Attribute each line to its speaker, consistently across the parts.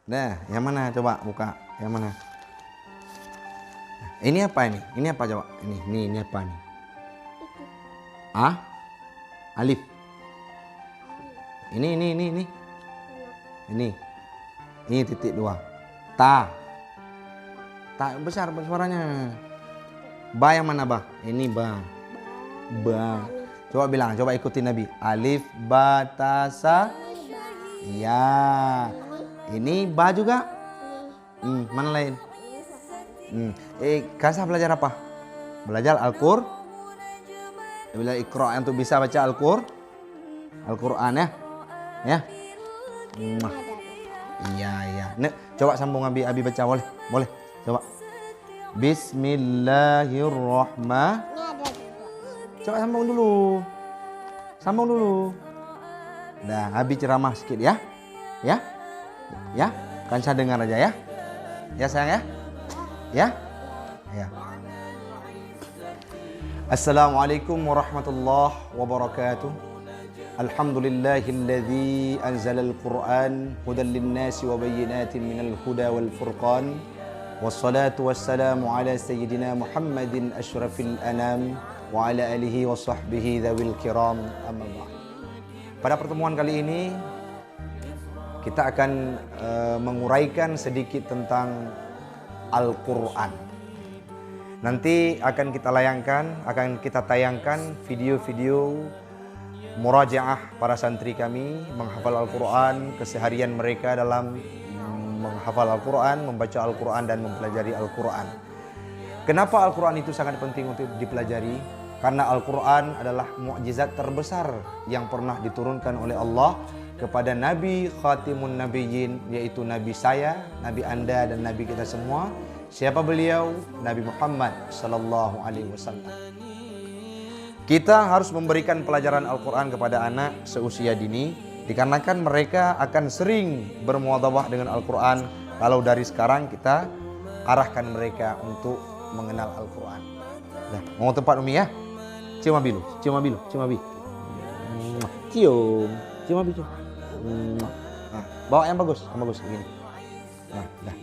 Speaker 1: Nah, yang mana? Coba buka. Yang mana? Ini apa ini? Ini apa coba? Ini apa nih? A? Alif. Ini. Ini titik 2. Ta. Ta besar suaranya. Ba yang mana ba? Ini ba. Ba. Coba bilang, coba ikuti Nabi. Alif, ba, ta, sa. Ya. Ini ba juga? Mana lain? Kasa belajar apa? Belajar Al-Qur'an. Belajar Iqra untuk bisa baca Al-Qur'an ya. Ya. Iya. Nek, coba sambung Abi baca boleh? Boleh. Coba. Bismillahirrahmanirrahim. Coba sambung dulu. Nah, Abi ceramah sedikit ya. Ya. Kan saya dengar aja ya. Ya sayang ya. Ya. Assalamualaikum warahmatullahi wabarakatuh. Alhamdulillahilladzi anzalal Qur'an hudan linnasi wa bayyinatin minal huda wal furqan. Wassalatu wassalamu ala sayyidina Muhammadin asyrafil anam wa ala alihi wa sahbihi dzawil kiram, amma ba'd. Pada pertemuan kali ini kita akan menguraikan sedikit tentang Al-Qur'an. Nanti akan kita tayangkan video-video murajaah para santri kami menghafal Al-Qur'an, keseharian mereka dalam menghafal Al-Qur'an, membaca Al-Qur'an dan mempelajari Al-Qur'an. Kenapa Al-Qur'an itu sangat penting untuk dipelajari? Karena Al-Qur'an adalah mukjizat terbesar yang pernah diturunkan oleh Allah kepada Nabi Khatimun Nabiyyin, yaitu Nabi saya, Nabi Anda dan Nabi kita semua. Siapa beliau? Nabi Muhammad sallallahu alaihi wasallam. Kita harus memberikan pelajaran Al-Qur'an kepada anak seusia dini dikarenakan mereka akan sering bermuadhabah dengan Al-Qur'an. Kalau dari sekarang kita arahkan mereka untuk mengenal Al-Qur'an. Nah, mau tempat Umi ya? Cium Abi. Cium Abi. Nah, bawa yang bagus begini. Nah, dah.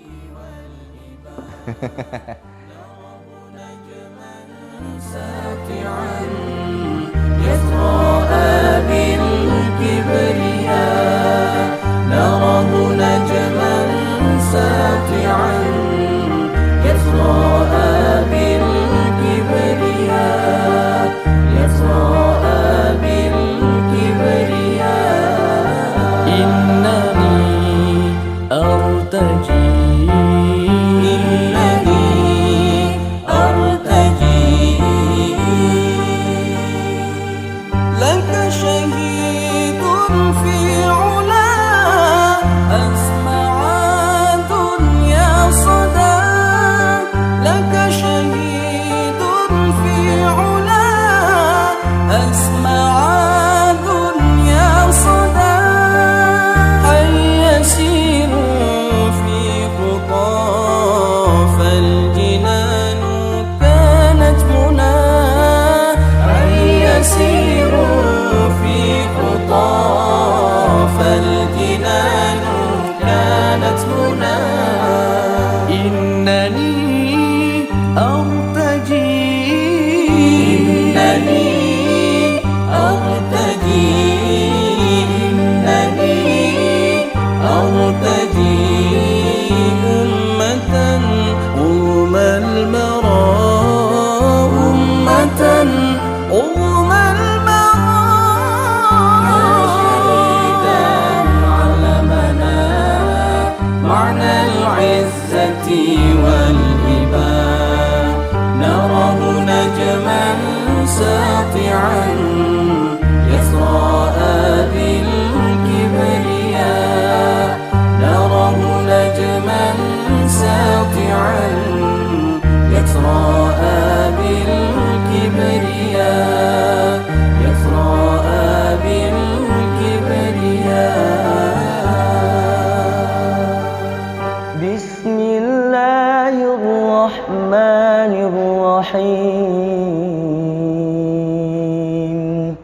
Speaker 2: Bismillahirrahmanirrahim.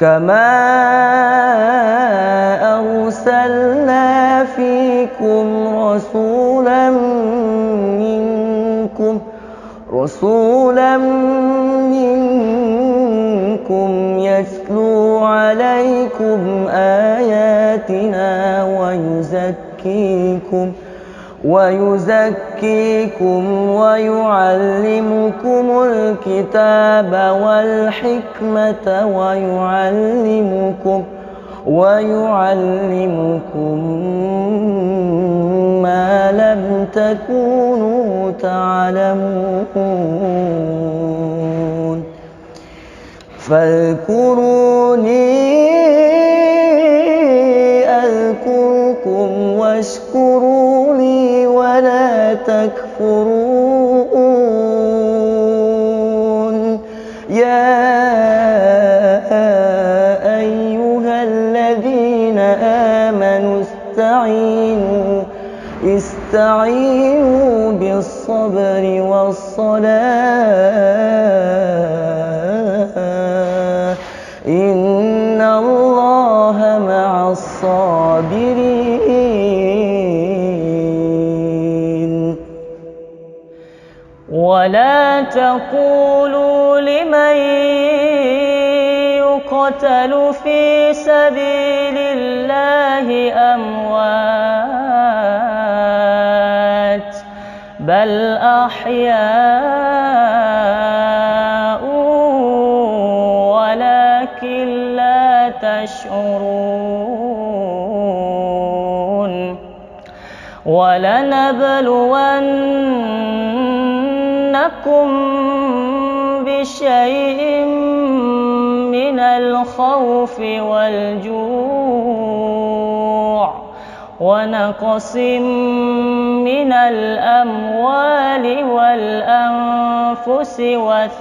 Speaker 2: Kama arsalna fi إليكم رسولا منكم يتلو عليكم آياتنا ويزكيكم ويعلمكم الكتاب والحكمة ويعلمكم ما لم تكونوا تعلمون فاذكروني أذكركم واشكروا لي ولا تكفرون يا أيها الذين آمنوا استعينوا بالصبر والصلاة إن الله مع الصابرين ولا تقولوا لمن يقتل في سبيل الله أموات بل أحياء ولكن لا تشعرون ولنبلونكم بشيء من الخوف والجوع ونقص من الأموال والأنفس والثمرات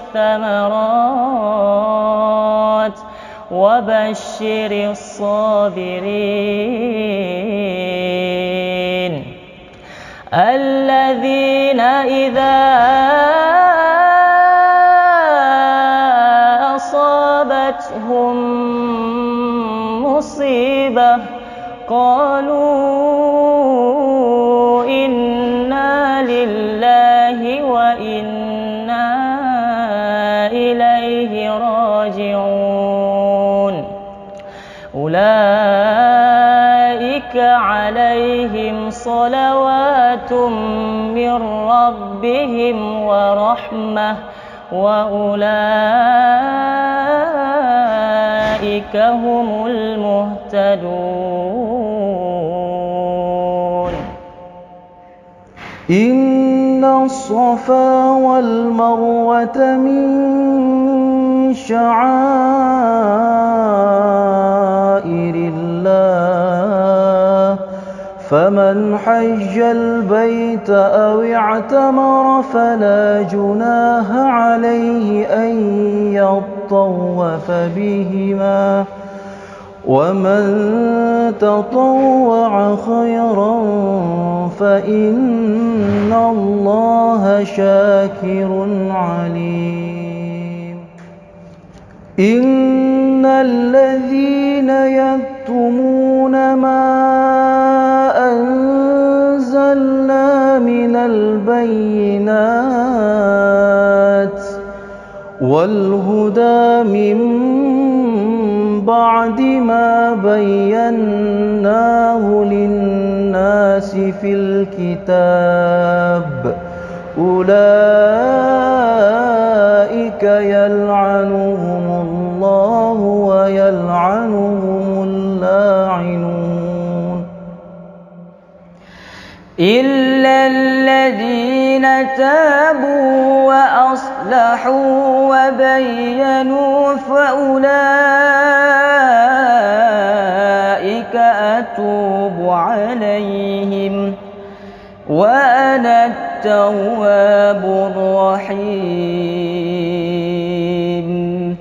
Speaker 2: وبشر الصابرين الذين إذا أصابتهم مصيبة قالوا إنا لله وإنا إليه راجعون أولئك عليهم صلوات من ربهم ورحمة وأولئك هم المهتدون
Speaker 3: إن الصفا والمروة من شعائر الله فمن حج البيت أو اعتمر فلا جناح عليه أن يطوف بهما ومن تطوع خيرا فإن الله شاكر عليم إن الذين يكتمون ما أنزلنا من البينات والهدى من بعد ما بيناه للناس في الكتاب أولئك يلعنهم الله ويلعنهم اللاعنون
Speaker 2: إلا الذين تابوا وأصلحوا وبينوا فأولئك أتوب عليهم وأنا التواب الرحيم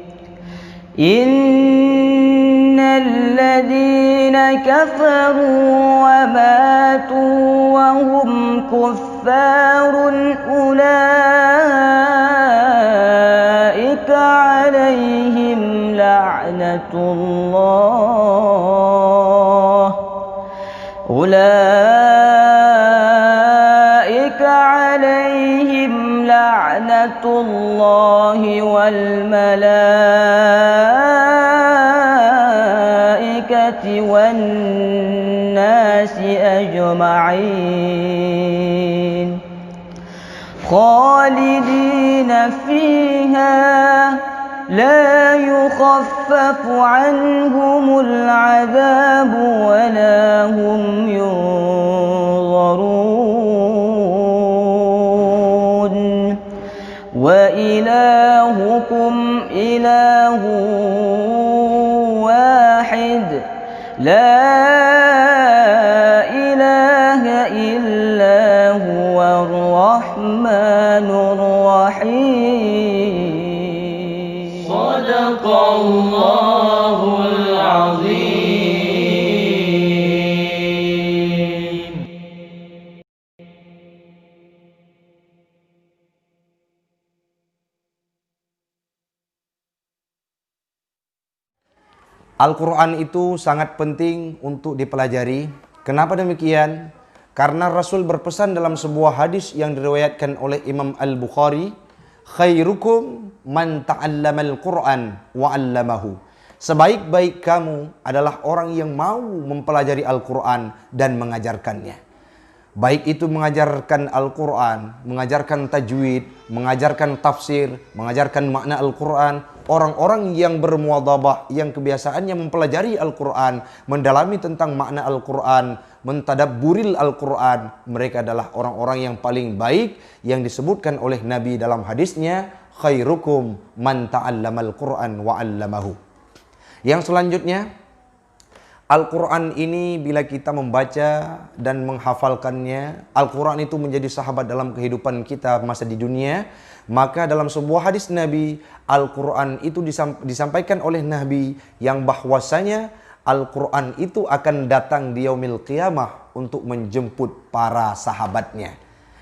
Speaker 2: إن الذين كفروا وماتوا وهم كفار أولئك عليهم لعنة الله لعنة الله والملائكة والناس أجمعين خالدين فيها لا يخفف عنهم العذاب ولا هم ينظرون وإلهكم إله واحد لا إله إلا هو الرحمن الرحيم صدق الله العظيم.
Speaker 1: Al-Quran itu sangat penting untuk dipelajari. Kenapa demikian? Karena Rasul berpesan dalam sebuah hadis yang diriwayatkan oleh Imam Al-Bukhari, khairukum man ta'allamal Qur'an wa 'allamahu. Sebaik-baik kamu adalah orang yang mau mempelajari Al-Quran dan mengajarkannya. Baik itu mengajarkan Al-Quran, mengajarkan tajwid, mengajarkan tafsir, mengajarkan makna Al-Quran. Orang-orang yang bermuadhabah, yang kebiasaannya mempelajari Al-Quran, mendalami tentang makna Al-Quran, mentadabburil Al-Quran, mereka adalah orang-orang yang paling baik yang disebutkan oleh Nabi dalam hadisnya, khairukum man ta'allamal Qur'an wa 'allamahu. Yang selanjutnya, Al-Quran ini bila kita membaca dan menghafalkannya, Al-Quran itu menjadi sahabat dalam kehidupan kita masa di dunia. Maka dalam sebuah hadis Nabi, Al-Quran itu disampaikan oleh Nabi yang bahwasanya Al-Quran itu akan datang di yaumil qiyamah untuk menjemput para sahabatnya.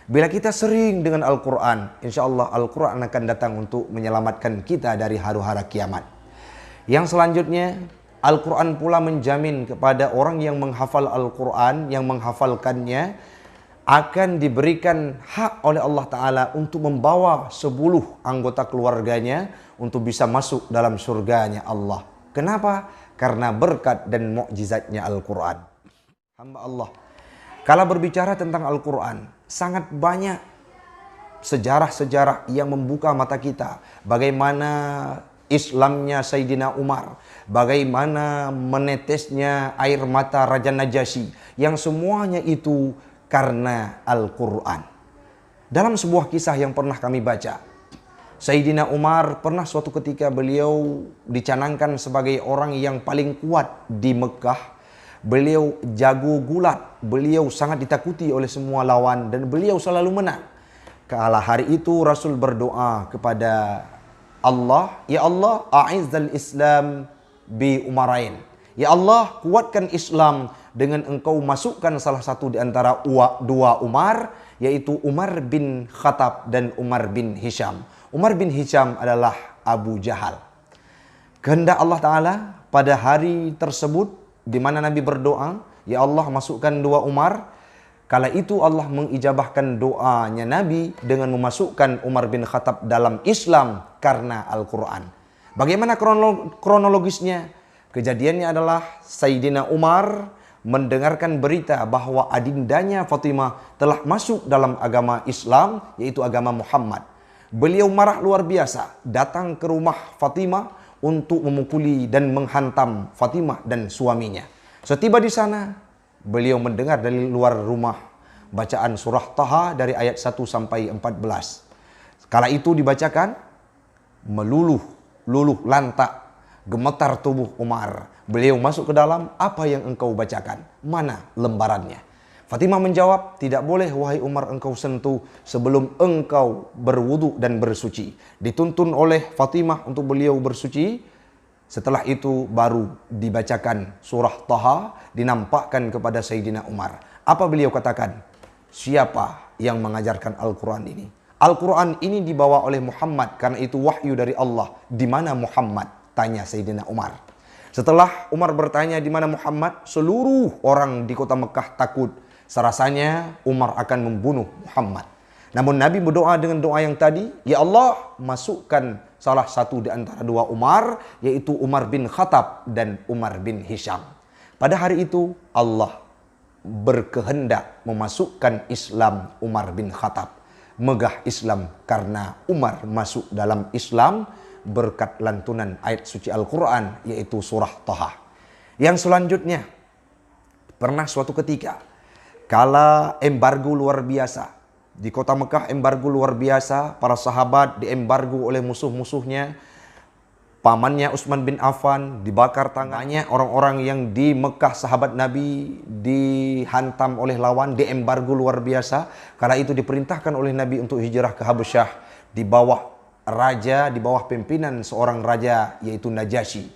Speaker 1: Bila kita sering dengan Al-Quran, insya Allah Al-Quran akan datang untuk menyelamatkan kita dari huru-hara kiamat. Yang selanjutnya, Al-Quran pula menjamin kepada orang yang menghafal Al-Quran, yang menghafalkannya, akan diberikan hak oleh Allah Ta'ala untuk membawa 10 anggota keluarganya untuk bisa masuk dalam surganya Allah. Kenapa? Karena berkat dan mukjizatnya Al-Quran. Hamba Allah, kalau berbicara tentang Al-Quran, sangat banyak sejarah-sejarah yang membuka mata kita. Bagaimana Islamnya Sayyidina Umar, bagaimana menetesnya air mata Raja Najasyi, yang semuanya itu karena Al-Quran. Dalam sebuah kisah yang pernah kami baca, Sayyidina Umar pernah suatu ketika beliau dicanangkan sebagai orang yang paling kuat di Mekah. Beliau jago gulat, beliau sangat ditakuti oleh semua lawan dan beliau selalu menang. Kala hari itu Rasul berdoa kepada Allah, ya Allah, a'izzal Islam bi umarain. Ya Allah, kuatkan Islam dengan engkau masukkan salah satu di antara dua Umar, yaitu Umar bin Khattab dan Umar bin Hisham. Umar bin Hisham adalah Abu Jahal. Kehendak Allah Ta'ala pada hari tersebut, di mana Nabi berdoa, ya Allah masukkan 2 Umar. Kala itu Allah mengijabahkan doanya Nabi dengan memasukkan Umar bin Khattab dalam Islam karena Al-Quran. Bagaimana kronologisnya? Kejadiannya adalah Sayyidina Umar mendengarkan berita bahwa adindanya Fatimah telah masuk dalam agama Islam, yaitu agama Muhammad. Beliau marah luar biasa, datang ke rumah Fatimah untuk memukuli dan menghantam Fatimah dan suaminya. Setiba di sana, beliau mendengar dari luar rumah bacaan surah Taha dari ayat 1 sampai 14. Kala itu dibacakan, meluluh lantak, gemetar tubuh Umar. Beliau masuk ke dalam, apa yang engkau bacakan? Mana lembarannya? Fatimah menjawab, tidak boleh wahai Umar engkau sentuh sebelum engkau berwudu dan bersuci. Dituntun oleh Fatimah untuk beliau bersuci. Setelah itu baru dibacakan surah Taha, dinampakkan kepada Sayyidina Umar. Apa beliau katakan? Siapa yang mengajarkan Al-Quran ini? Al-Quran ini dibawa oleh Muhammad karena itu wahyu dari Allah. Di mana Muhammad? Tanya Sayyidina Umar. Setelah Umar bertanya di mana Muhammad, seluruh orang di kota Mekah takut. Serasanya Umar akan membunuh Muhammad. Namun Nabi berdoa dengan doa yang tadi, ya Allah, masukkan salah satu di antara dua Umar, yaitu Umar bin Khattab dan Umar bin Hisham. Pada hari itu Allah berkehendak memasukkan Islam Umar bin Khattab. Megah Islam karena Umar masuk dalam Islam berkat lantunan ayat suci Al-Quran, yaitu surah Taha. Yang selanjutnya, pernah suatu ketika kala embargo luar biasa di kota Mekah, embargo luar biasa, para sahabat diembargo oleh musuh-musuhnya. Pamannya Utsman bin Affan dibakar tangannya, orang-orang yang di Mekah sahabat Nabi dihantam oleh lawan, diembargo luar biasa. Kala itu diperintahkan oleh Nabi untuk hijrah ke Habasyah di bawah raja, di bawah pimpinan seorang raja yaitu Najasyi.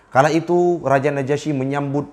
Speaker 1: Kala itu Raja Najasyi menyambut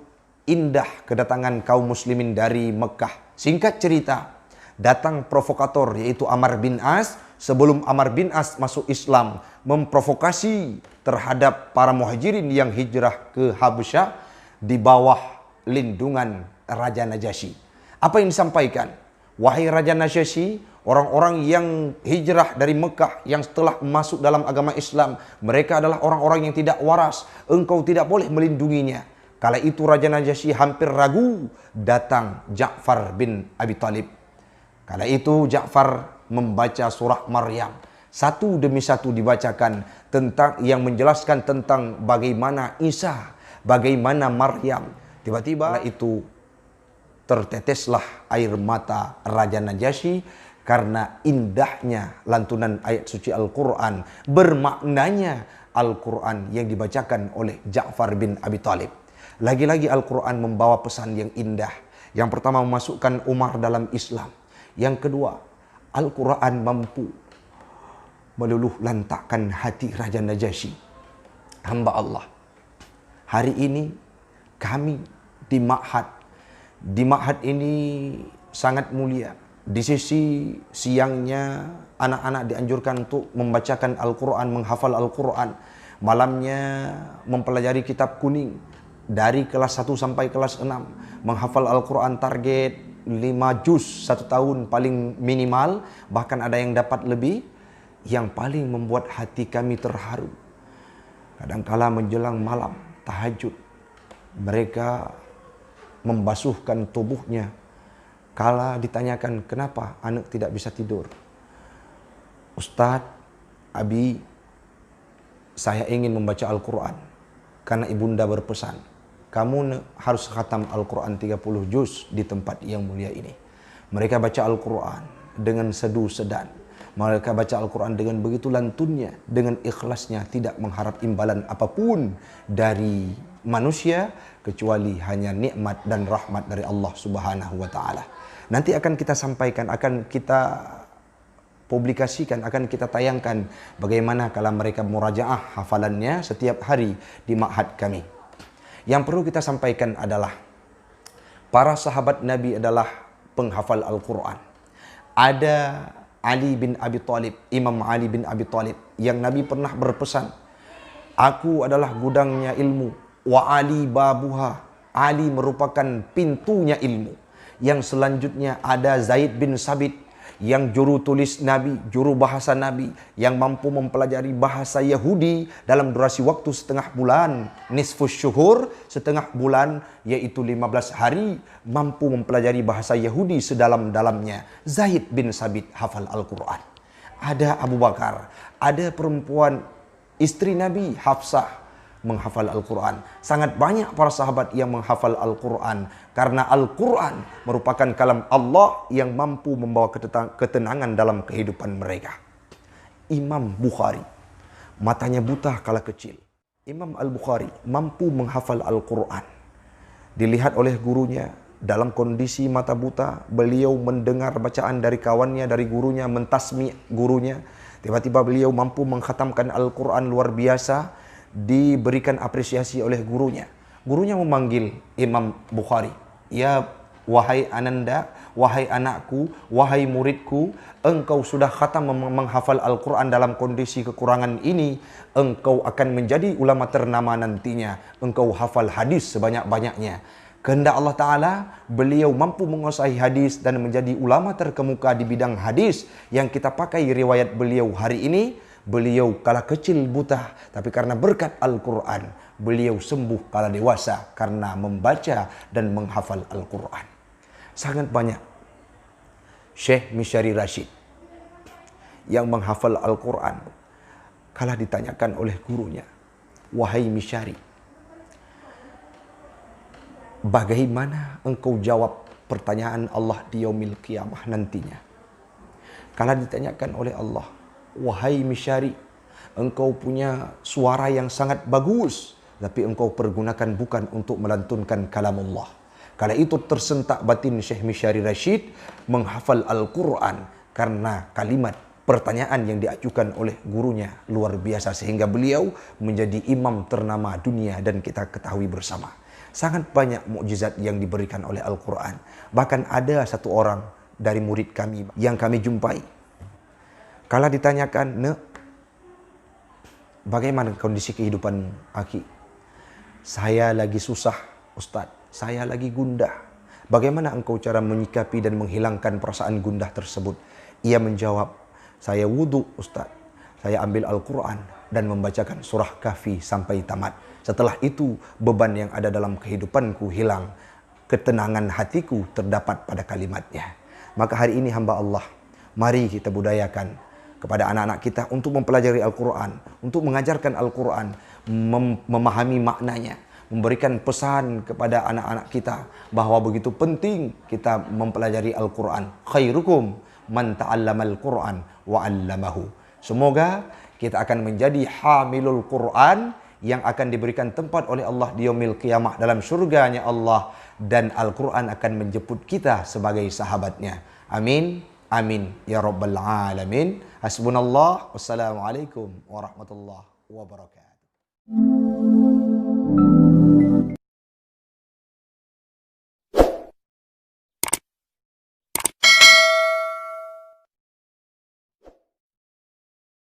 Speaker 1: indah kedatangan kaum muslimin dari Mekah. Singkat cerita, datang provokator yaitu Amr bin As. Sebelum Amr bin As masuk Islam, memprovokasi terhadap para muhajirin yang hijrah ke Habasyah di bawah lindungan Raja Najasyi. Apa yang disampaikan? Wahai Raja Najasyi, orang-orang yang hijrah dari Mekah yang setelah masuk dalam agama Islam, mereka adalah orang-orang yang tidak waras. Engkau tidak boleh melindunginya. Kala itu Raja Najasyi hampir ragu, datang Ja'far bin Abi Thalib. Kala itu Ja'far membaca surah Maryam. Satu demi satu dibacakan tentang yang menjelaskan tentang bagaimana Isa, bagaimana Maryam. Tiba-tiba itu terteteslah air mata Raja Najasyi karena indahnya lantunan ayat suci Al-Quran, bermaknanya Al-Quran yang dibacakan oleh Ja'far bin Abi Thalib. Lagi-lagi Al-Quran membawa pesan yang indah. Yang pertama, memasukkan Umar dalam Islam. Yang kedua, Al-Quran mampu meluluh lantakkan hati Raja Najasyi, hamba Allah. Hari ini kami di Ma'had. Di Ma'had ini sangat mulia. Di sisi siangnya anak-anak dianjurkan untuk membacakan Al-Quran, menghafal Al-Quran. Malamnya mempelajari kitab kuning dari kelas 1 sampai kelas 6. Menghafal Al-Quran target 5 juz 1 tahun paling minimal, bahkan ada yang dapat lebih. Yang paling membuat hati kami terharu, kadangkala menjelang malam tahajud, mereka membasuhkan tubuhnya. Kala ditanyakan kenapa anak tidak bisa tidur, Ustadz, Abi, saya ingin membaca Al-Quran karena ibunda berpesan, kamu harus khatam Al-Quran 30 juz di tempat yang mulia ini. Mereka baca Al-Quran dengan sedu sedan. Mereka baca Al-Quran dengan begitu lantunnya, dengan ikhlasnya, tidak mengharap imbalan apapun dari manusia, kecuali hanya nikmat dan rahmat dari Allah Subhanahu wa Ta'ala. Nanti akan kita sampaikan, akan kita publikasikan, akan kita tayangkan bagaimana kalau mereka murajaah hafalannya setiap hari di ma'had kami. Yang perlu kita sampaikan adalah para sahabat Nabi adalah penghafal Al-Quran. Ada Ali bin Abi Thalib, Imam Ali bin Abi Thalib, yang Nabi pernah berpesan, aku adalah gudangnya ilmu, wa Ali babuha. Ali merupakan pintunya ilmu. Yang selanjutnya ada Zaid bin Sabit, yang juru tulis Nabi, juru bahasa Nabi, yang mampu mempelajari bahasa Yahudi dalam durasi waktu setengah bulan, nisfus syuhur, setengah bulan, yaitu 15 hari, mampu mempelajari bahasa Yahudi sedalam-dalamnya. Zaid bin Sabit hafal Al-Quran. Ada Abu Bakar, ada perempuan istri Nabi, Hafsah, menghafal Al-Quran. Sangat banyak para sahabat yang menghafal Al-Quran, karena Al-Quran merupakan kalam Allah yang mampu membawa ketenangan dalam kehidupan mereka. Imam Bukhari, matanya buta kala kecil. Imam Al-Bukhari mampu menghafal Al-Quran. Dilihat oleh gurunya dalam kondisi mata buta, beliau mendengar bacaan dari kawannya, dari gurunya, mentasmi gurunya. Tiba-tiba beliau mampu mengkhatamkan Al-Quran luar biasa, diberikan apresiasi oleh gurunya. Gurunya memanggil Imam Bukhari, ya wahai Ananda, wahai anakku, wahai muridku, engkau sudah khatam menghafal Al-Quran dalam kondisi kekurangan ini, engkau akan menjadi ulama ternama nantinya, engkau hafal hadis sebanyak-banyaknya. Kehendak Allah Ta'ala, beliau mampu menguasai hadis dan menjadi ulama terkemuka di bidang hadis yang kita pakai riwayat beliau hari ini. Beliau kala kecil buta, tapi karena berkat Al-Quran, beliau sembuh kala dewasa karena membaca dan menghafal Al-Quran. Sangat banyak Syekh Misyari Rashid yang menghafal Al-Quran. Kala ditanyakan oleh gurunya, "Wahai Misyari, bagaimana engkau jawab pertanyaan Allah di yaumil qiyamah nantinya?" Kala ditanyakan oleh Allah, "Wahai Misyari, engkau punya suara yang sangat bagus, tapi engkau pergunakan bukan untuk melantunkan kalamullah." Kala itu tersentak batin Syekh Misyari Rashid menghafal Al-Quran karena kalimat pertanyaan yang diajukan oleh gurunya luar biasa, sehingga beliau menjadi imam ternama dunia dan kita ketahui bersama. Sangat banyak mukjizat yang diberikan oleh Al-Quran. Bahkan ada satu orang dari murid kami yang kami jumpai. Kala ditanyakan, "Nek, bagaimana kondisi kehidupan Aki?" "Saya lagi susah, Ustadz. Saya lagi gundah." "Bagaimana engkau cara menyikapi dan menghilangkan perasaan gundah tersebut?" Ia menjawab, "Saya wudhu, Ustaz. Saya ambil Al-Quran dan membacakan surah Kahfi sampai tamat. Setelah itu, beban yang ada dalam kehidupanku hilang. Ketenangan hatiku terdapat pada kalimatnya." Maka hari ini hamba Allah, mari kita budayakan kepada anak-anak kita untuk mempelajari Al-Quran, untuk mengajarkan Al-Quran, memahami maknanya, memberikan pesan kepada anak-anak kita bahwa begitu penting kita mempelajari Al-Quran. Khairukum man ta'allamal Quran wa 'allamahu. Semoga kita akan menjadi hamilul Quran yang akan diberikan tempat oleh Allah di yaumil qiyamah dalam syurganya Allah, dan Al-Quran akan menjemput kita sebagai sahabatnya. Amin. Amin ya rabbal alamin. Hasbunallah. Wassalamualaikum warahmatullahi wabarakatuh.